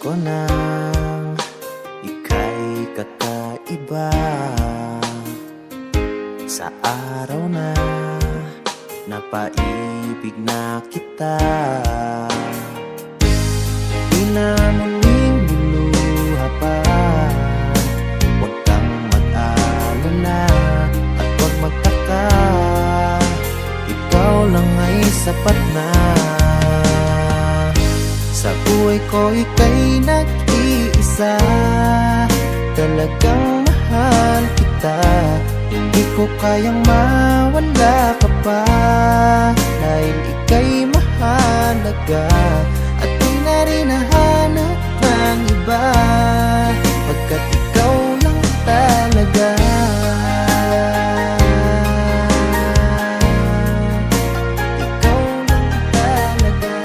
ko nang ika'y kakaiba. Sa araw na napaibig na kita, di na muling luluha pa. Huwag kang mag-alala at huwag magtaka, ikaw lang ay sapat na. Sa buhay ko ika'y nag-iisa, talagang mahal kita. Hindi ko kayang mawala ka pa, dahil ika'y mahalaga. At di na rin nahanap ng iba, pagkat ikaw lang talaga. Ikaw lang talaga.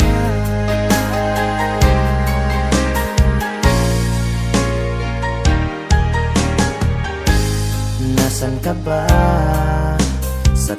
Nasaan ka ba? Sa